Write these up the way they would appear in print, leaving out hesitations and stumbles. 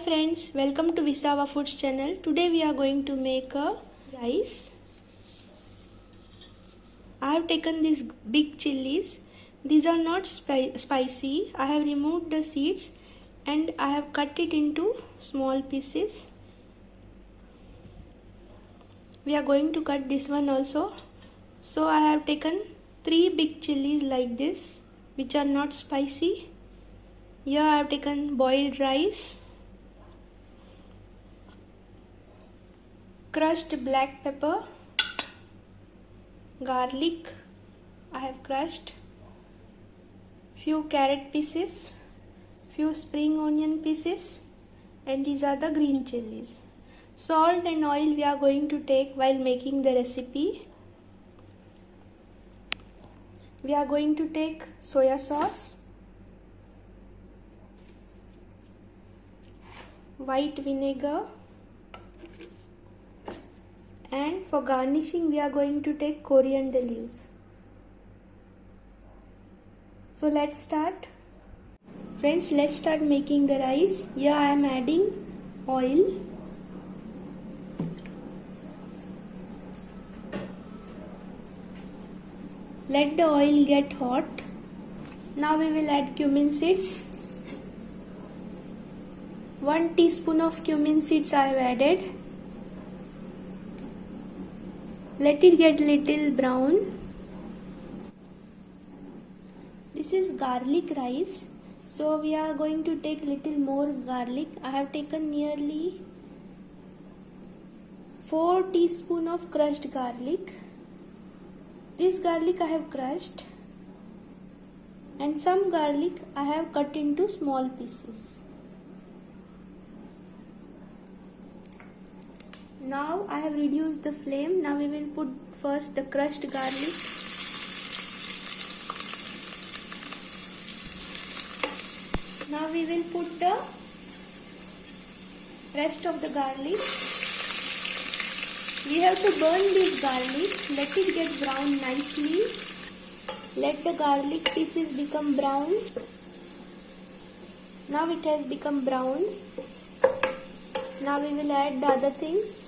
friends, welcome to Visava Foods channel. Today we are going to make a rice. I have taken these big chilies. These are not spicy. I have removed the seeds and I have cut it into small pieces. We are going to cut this one also. So I have taken 3 big chilies like this, which are not spicy. Here I have taken boiled rice, crushed black pepper, garlic I have crushed, few carrot pieces, few spring onion pieces, and these are the green chilies. Salt and oil we are going to take while making the recipe. We are going to take soya sauce, white vinegar, and for garnishing we are going to take coriander leaves. So let's start. Friends, let's start making the rice. Here I am adding oil. Let the oil get hot. Now we will add cumin seeds. 1 teaspoon of cumin seeds I have added. Let it get little brown. This is garlic rice, so we are going to take little more garlic. I have taken nearly 4 teaspoon of crushed garlic. This garlic I have crushed, and some garlic I have cut into small pieces. Now I have reduced the flame. Now we will put first the crushed garlic. Now we will put the rest of the garlic. We have to burn this garlic. Let it get brown nicely. Let the garlic pieces become brown. Now it has become brown. Now we will add the other things.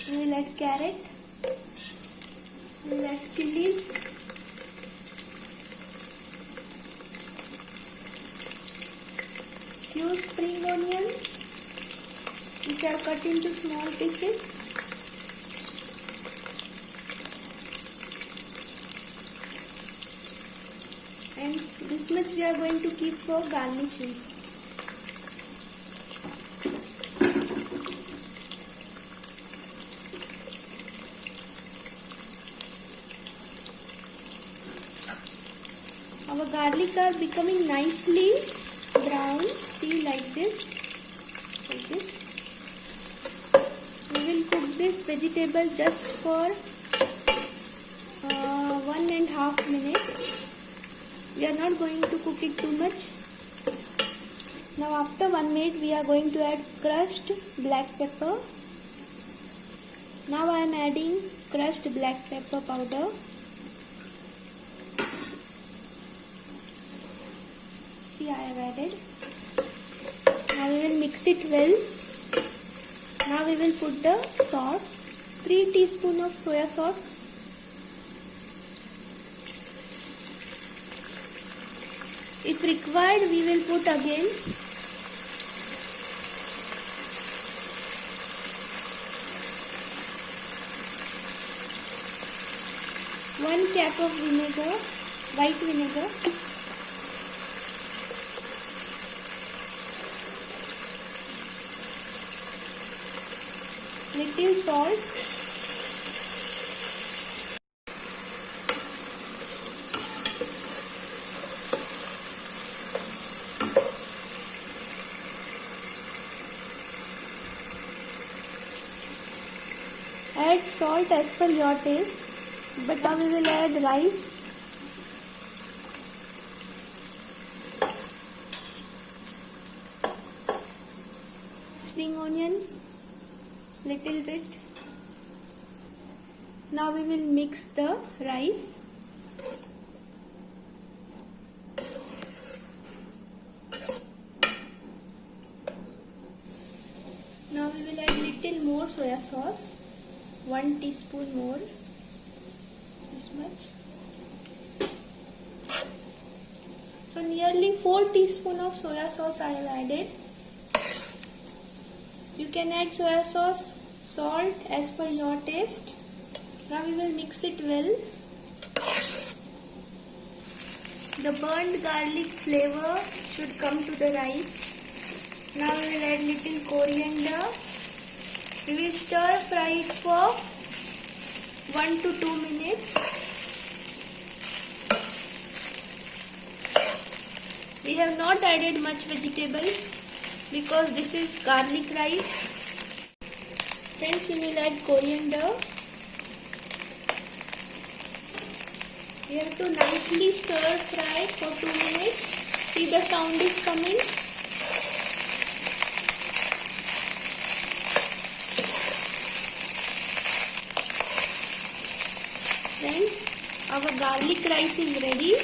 We will add carrot. We will add chilies. Few spring onions, which are cut into small pieces. And this much we are going to keep for garnishing. Our garlic are becoming nicely brown. See, like this. We will cook this vegetable just for 1.5 minutes. We are not going to cook it too much. Now after 1 minute we are going to add crushed black pepper. Now I am adding crushed black pepper powder. See, I have added. Now we will mix it well. Now we will put the sauce. 3 teaspoon of soya sauce. If required, we will put again. One cap of vinegar, white vinegar. Little salt. Add salt as per your taste, but now we will add rice. Spring onion, little bit. Now we will mix the rice. little more soya sauce, 1 teaspoon more, this much. So nearly 4 teaspoon of soya sauce I have added. You can add soya sauce, salt as per your taste. Now we will mix it well. The burnt garlic flavor should come to the rice. Now we will add little coriander. We will stir fry it for 1 to 2 minutes. We have not added much vegetable because this is garlic rice. Friends, we will add coriander. We have to nicely stir fry for 2 minutes. See, the sound is coming. Friends, our garlic rice is ready.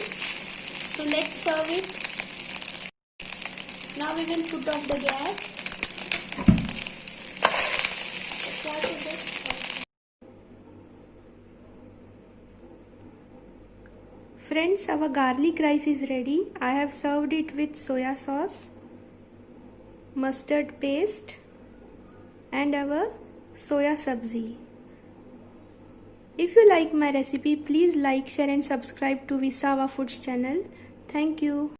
So let's serve it. Now we will put off the gas. Friends, our garlic rice is ready. I have served it with soya sauce, mustard paste and our soya sabzi. If you like my recipe, please like, share and subscribe to Visava Foods channel. Thank you.